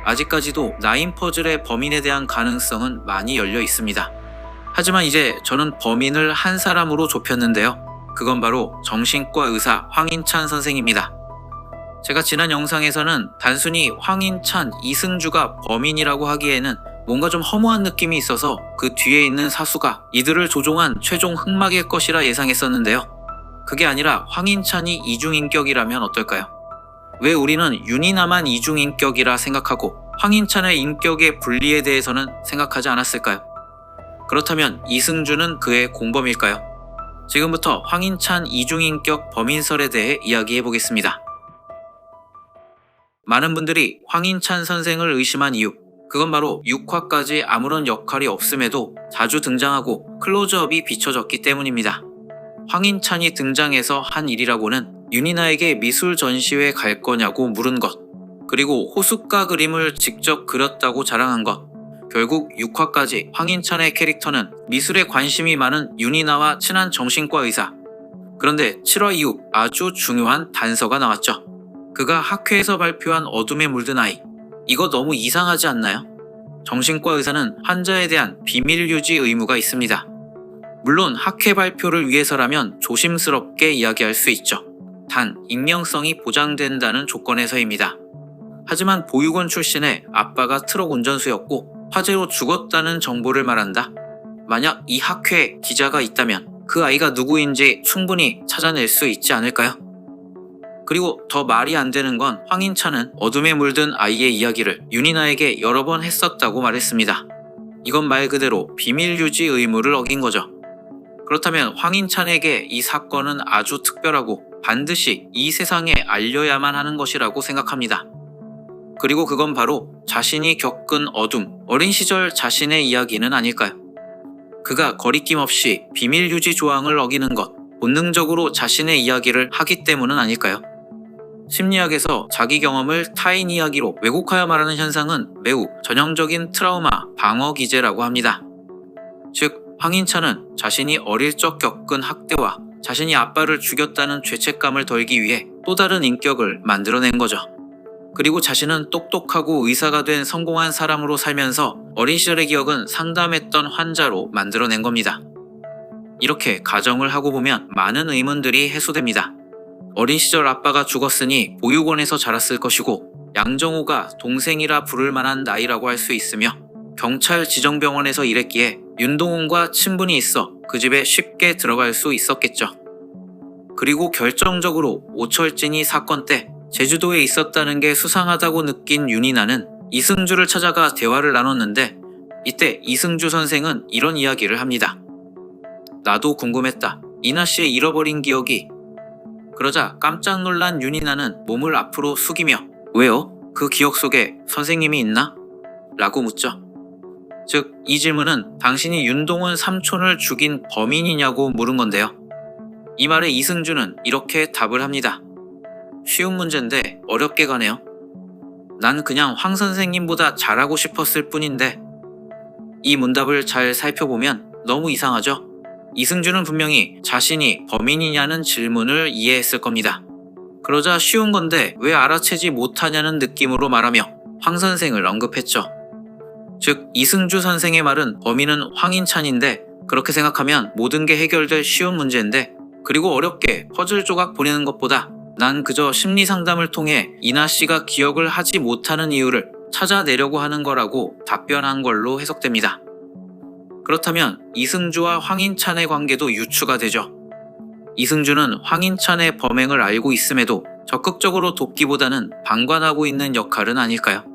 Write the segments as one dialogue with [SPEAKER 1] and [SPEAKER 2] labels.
[SPEAKER 1] 아직까지도 나인 퍼즐의 범인에 대한 가능성은 많이 열려 있습니다. 하지만 이제 저는 범인을 한 사람으로 좁혔는데요. 그건 바로 정신과 의사 황인찬 선생입니다. 제가 지난 영상에서는 단순히 황인찬, 이승주가 범인이라고 하기에는 뭔가 좀 허무한 느낌이 있어서 그 뒤에 있는 사수가 이들을 조종한 최종 흑막일 것이라 예상했었는데요. 그게 아니라 황인찬이 이중인격이라면 어떨까요? 왜 우리는 윤이나만 이중인격이라 생각하고 황인찬의 인격의 분리에 대해서는 생각하지 않았을까요? 그렇다면 이승주는 그의 공범일까요? 지금부터 황인찬 이중인격 범인설에 대해 이야기해 보겠습니다. 많은 분들이 황인찬 선생을 의심한 이유, 그건 바로 6화까지 아무런 역할이 없음에도 자주 등장하고 클로즈업이 비춰졌기 때문입니다. 황인찬이 등장해서 한 일이라고는 윤이나에게 미술 전시회 갈 거냐고 물은 것, 그리고 호숫가 그림을 직접 그렸다고 자랑한 것. 결국 6화까지 황인찬의 캐릭터는 미술에 관심이 많은 윤이나와 친한 정신과 의사. 그런데 7화 이후 아주 중요한 단서가 나왔죠. 그가 학회에서 발표한 어둠에 물든 아이. 이거 너무 이상하지 않나요? 정신과 의사는 환자에 대한 비밀 유지 의무가 있습니다. 물론 학회 발표를 위해서라면 조심스럽게 이야기할 수 있죠. 단 익명성이 보장된다는 조건에서입니다. 하지만 보육원 출신의 아빠가 트럭 운전수였고 화재로 죽었다는 정보를 말한다. 만약 이 학회에 기자가 있다면 그 아이가 누구인지 충분히 찾아낼 수 있지 않을까요? 그리고 더 말이 안 되는 건 황인찬은 어둠에 물든 아이의 이야기를 윤이나에게 여러 번 했었다고 말했습니다. 이건 말 그대로 비밀 유지 의무를 어긴 거죠. 그렇다면 황인찬에게 이 사건은 아주 특별하고 반드시 이 세상에 알려야만 하는 것이라고 생각합니다. 그리고 그건 바로 자신이 겪은 어둠, 어린 시절 자신의 이야기는 아닐까요? 그가 거리낌 없이 비밀 유지 조항을 어기는 것, 본능적으로 자신의 이야기를 하기 때문은 아닐까요? 심리학에서 자기 경험을 타인 이야기로 왜곡하여 말하는 현상은 매우 전형적인 트라우마 방어 기제라고 합니다. 즉, 황인찬은 자신이 어릴 적 겪은 학대와 자신이 아빠를 죽였다는 죄책감을 덜기 위해 또 다른 인격을 만들어낸 거죠. 그리고 자신은 똑똑하고 의사가 된 성공한 사람으로 살면서 어린 시절의 기억은 상담했던 환자로 만들어낸 겁니다. 이렇게 가정을 하고 보면 많은 의문들이 해소됩니다. 어린 시절 아빠가 죽었으니 보육원에서 자랐을 것이고 양정호가 동생이라 부를 만한 나이라고 할 수 있으며 경찰 지정병원에서 일했기에 윤동훈과 친분이 있어 그 집에 쉽게 들어갈 수 있었겠죠. 그리고 결정적으로 오철진이 사건 때 제주도에 있었다는 게 수상하다고 느낀 윤이나는 이승주를 찾아가 대화를 나눴는데 이때 이승주 선생은 이런 이야기를 합니다. 나도 궁금했다. 이나 씨의 잃어버린 기억이. 그러자 깜짝 놀란 윤이나는 몸을 앞으로 숙이며 왜요? 그 기억 속에 선생님이 있나? 라고 묻죠. 즉, 이 질문은 당신이 윤동훈 삼촌을 죽인 범인이냐고 물은 건데요. 이 말에 이승주는 이렇게 답을 합니다. 쉬운 문제인데 어렵게 가네요. 난 그냥 황 선생님보다 잘하고 싶었을 뿐인데. 이 문답을 잘 살펴보면 너무 이상하죠? 이승주는 분명히 자신이 범인이냐는 질문을 이해했을 겁니다. 그러자 쉬운 건데 왜 알아채지 못하냐는 느낌으로 말하며 황 선생을 언급했죠. 즉, 이승주 선생의 말은 범인은 황인찬인데 그렇게 생각하면 모든 게 해결될 쉬운 문제인데 그리고 어렵게 퍼즐 조각 보내는 것보다 난 그저 심리 상담을 통해 이나 씨가 기억을 하지 못하는 이유를 찾아내려고 하는 거라고 답변한 걸로 해석됩니다. 그렇다면 이승주와 황인찬의 관계도 유추가 되죠. 이승주는 황인찬의 범행을 알고 있음에도 적극적으로 돕기보다는 방관하고 있는 역할은 아닐까요?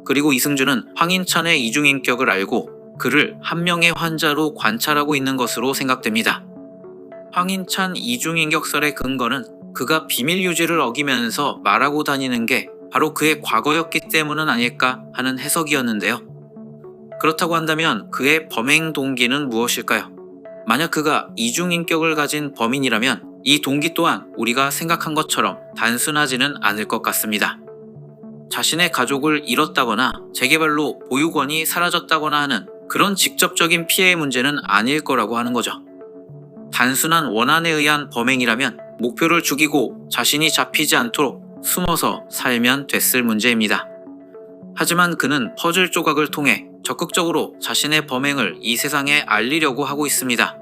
[SPEAKER 1] 그리고 이승주는 황인찬의 이중인격을 알고 그를 한 명의 환자로 관찰하고 있는 것으로 생각됩니다. 황인찬 이중인격설의 근거는 그가 비밀 유지를 어기면서 말하고 다니는 게 바로 그의 과거였기 때문은 아닐까 하는 해석이었는데요. 그렇다고 한다면 그의 범행 동기는 무엇일까요? 만약 그가 이중인격을 가진 범인이라면 이 동기 또한 우리가 생각한 것처럼 단순하지는 않을 것 같습니다. 자신의 가족을 잃었다거나 재개발로 보육원이 사라졌다거나 하는 그런 직접적인 피해의 문제는 아닐 거라고 하는 거죠. 단순한 원한에 의한 범행이라면 목표를 죽이고 자신이 잡히지 않도록 숨어서 살면 됐을 문제입니다. 하지만 그는 퍼즐 조각을 통해 적극적으로 자신의 범행을 이 세상에 알리려고 하고 있습니다.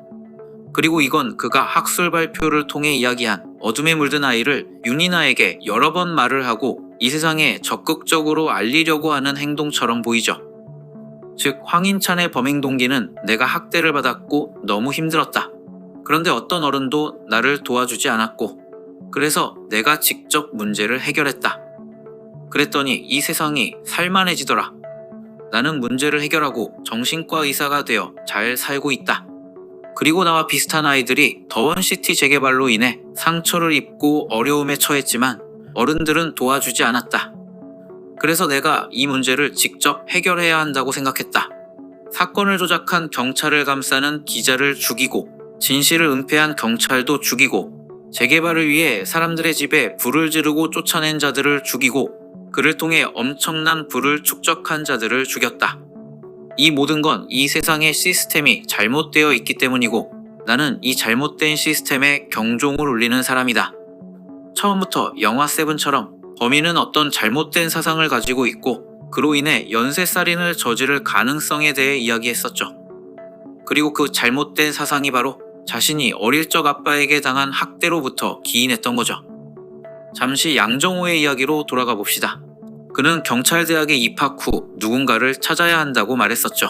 [SPEAKER 1] 그리고 이건 그가 학술 발표를 통해 이야기한 어둠에 물든 아이를 윤이나에게 여러 번 말을 하고 이 세상에 적극적으로 알리려고 하는 행동처럼 보이죠. 즉, 황인찬의 범행 동기는 내가 학대를 받았고 너무 힘들었다. 그런데 어떤 어른도 나를 도와주지 않았고, 그래서 내가 직접 문제를 해결했다. 그랬더니 이 세상이 살만해지더라. 나는 문제를 해결하고 정신과 의사가 되어 잘 살고 있다. 그리고 나와 비슷한 아이들이 더원시티 재개발로 인해 상처를 입고 어려움에 처했지만 어른들은 도와주지 않았다. 그래서 내가 이 문제를 직접 해결해야 한다고 생각했다. 사건을 조작한 경찰을 감싸는 기자를 죽이고, 진실을 은폐한 경찰도 죽이고, 재개발을 위해 사람들의 집에 불을 지르고 쫓아낸 자들을 죽이고, 그를 통해 엄청난 부를 축적한 자들을 죽였다. 이 모든 건 이 세상의 시스템이 잘못되어 있기 때문이고, 나는 이 잘못된 시스템에 경종을 울리는 사람이다. 처음부터 영화 세븐처럼 범인은 어떤 잘못된 사상을 가지고 있고, 그로 인해 연쇄살인을 저지를 가능성에 대해 이야기했었죠. 그리고 그 잘못된 사상이 바로 자신이 어릴 적 아빠에게 당한 학대로부터 기인했던 거죠. 잠시 양정호의 이야기로 돌아가 봅시다. 그는 경찰대학에 입학 후 누군가를 찾아야 한다고 말했었죠.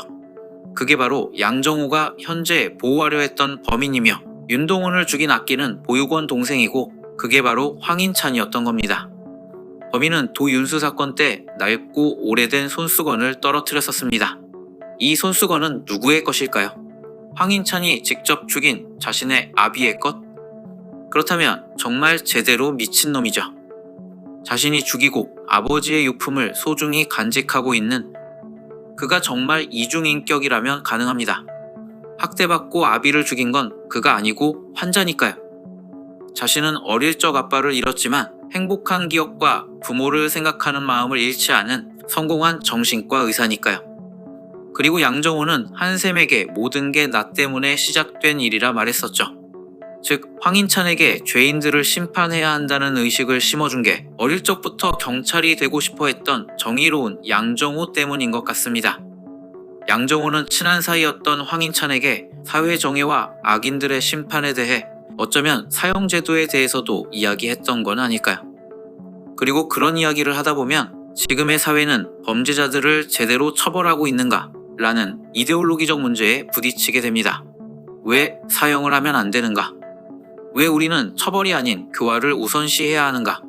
[SPEAKER 1] 그게 바로 양정호가 현재 보호하려 했던 범인이며, 윤동훈을 죽인 악기는 보육원 동생이고, 그게 바로 황인찬이었던 겁니다. 범인은 도윤수 사건 때 낡고 오래된 손수건을 떨어뜨렸었습니다. 이 손수건은 누구의 것일까요? 황인찬이 직접 죽인 자신의 아비의 것? 그렇다면 정말 제대로 미친놈이죠. 자신이 죽이고 아버지의 유품을 소중히 간직하고 있는, 그가 정말 이중인격이라면 가능합니다. 학대받고 아비를 죽인 건 그가 아니고 환자니까요. 자신은 어릴 적 아빠를 잃었지만 행복한 기억과 부모를 생각하는 마음을 잃지 않은 성공한 정신과 의사니까요. 그리고 양정호는 한샘에게 모든 게 나 때문에 시작된 일이라 말했었죠. 즉, 황인찬에게 죄인들을 심판해야 한다는 의식을 심어준 게 어릴 적부터 경찰이 되고 싶어 했던 정의로운 양정호 때문인 것 같습니다. 양정호는 친한 사이였던 황인찬에게 사회정의와 악인들의 심판에 대해, 어쩌면 사형제도에 대해서도 이야기했던 건 아닐까요? 그리고 그런 이야기를 하다 보면 지금의 사회는 범죄자들을 제대로 처벌하고 있는가? 라는 이데올로기적 문제에 부딪히게 됩니다. 왜 사형을 하면 안 되는가? 왜 우리는 처벌이 아닌 교화를 우선시해야 하는가?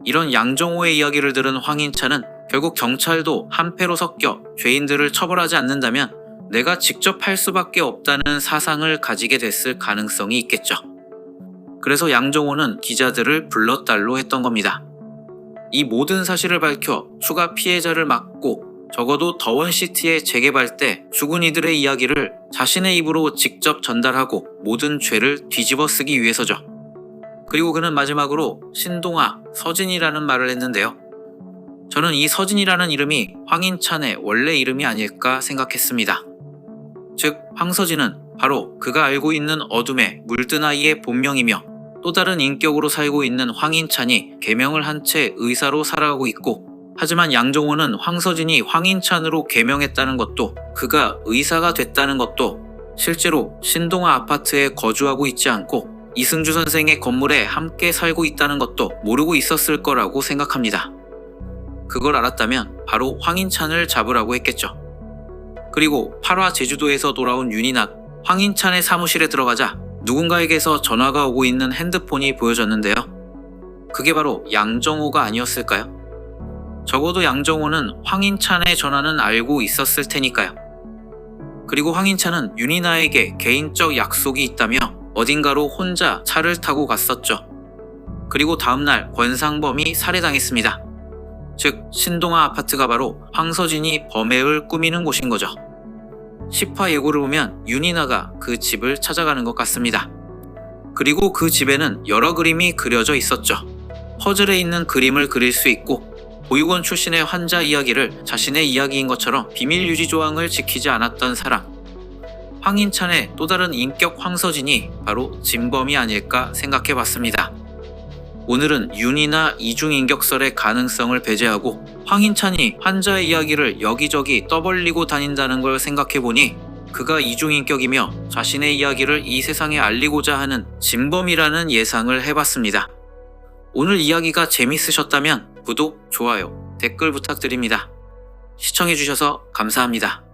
[SPEAKER 1] 이런 양정호의 이야기를 들은 황인찬은 결국 경찰도 한패로 섞여 죄인들을 처벌하지 않는다면 내가 직접 할 수밖에 없다는 사상을 가지게 됐을 가능성이 있겠죠. 그래서 양정호는 기자들을 불러달로 했던 겁니다. 이 모든 사실을 밝혀 추가 피해자를 막고, 적어도 더원시티의 재개발 때 죽은 이들의 이야기를 자신의 입으로 직접 전달하고 모든 죄를 뒤집어 쓰기 위해서죠. 그리고 그는 마지막으로 신동아, 서진이라는 말을 했는데요. 저는 이 서진이라는 이름이 황인찬의 원래 이름이 아닐까 생각했습니다. 즉, 황서진은 바로 그가 알고 있는 어둠에 물든 아이의 본명이며, 또 다른 인격으로 살고 있는 황인찬이 개명을 한 채 의사로 살아가고 있고, 하지만 양정호는 황서진이 황인찬으로 개명했다는 것도, 그가 의사가 됐다는 것도, 실제로 신동아 아파트에 거주하고 있지 않고 이승주 선생의 건물에 함께 살고 있다는 것도 모르고 있었을 거라고 생각합니다. 그걸 알았다면 바로 황인찬을 잡으라고 했겠죠. 그리고 8화 제주도에서 돌아온 윤이나 황인찬의 사무실에 들어가자 누군가에게서 전화가 오고 있는 핸드폰이 보여졌는데요. 그게 바로 양정호가 아니었을까요? 적어도 양정호는 황인찬의 전화는 알고 있었을 테니까요. 그리고 황인찬은 윤이나에게 개인적 약속이 있다며 어딘가로 혼자 차를 타고 갔었죠. 그리고 다음날 권상범이 살해당했습니다. 즉, 신동아 아파트가 바로 황서진이 범행을 꾸미는 곳인 거죠. 10화 예고를 보면 윤이나가 그 집을 찾아가는 것 같습니다. 그리고 그 집에는 여러 그림이 그려져 있었죠. 퍼즐에 있는 그림을 그릴 수 있고, 보육원 출신의 환자 이야기를 자신의 이야기인 것처럼 비밀 유지 조항을 지키지 않았던 사람. 황인찬의 또 다른 인격 황서진이 바로 진범이 아닐까 생각해봤습니다. 오늘은 윤이나 이중인격설의 가능성을 배제하고 황인찬이 환자의 이야기를 여기저기 떠벌리고 다닌다는 걸 생각해보니 그가 이중인격이며 자신의 이야기를 이 세상에 알리고자 하는 진범이라는 예상을 해봤습니다. 오늘 이야기가 재밌으셨다면 구독, 좋아요, 댓글 부탁드립니다. 시청해주셔서 감사합니다.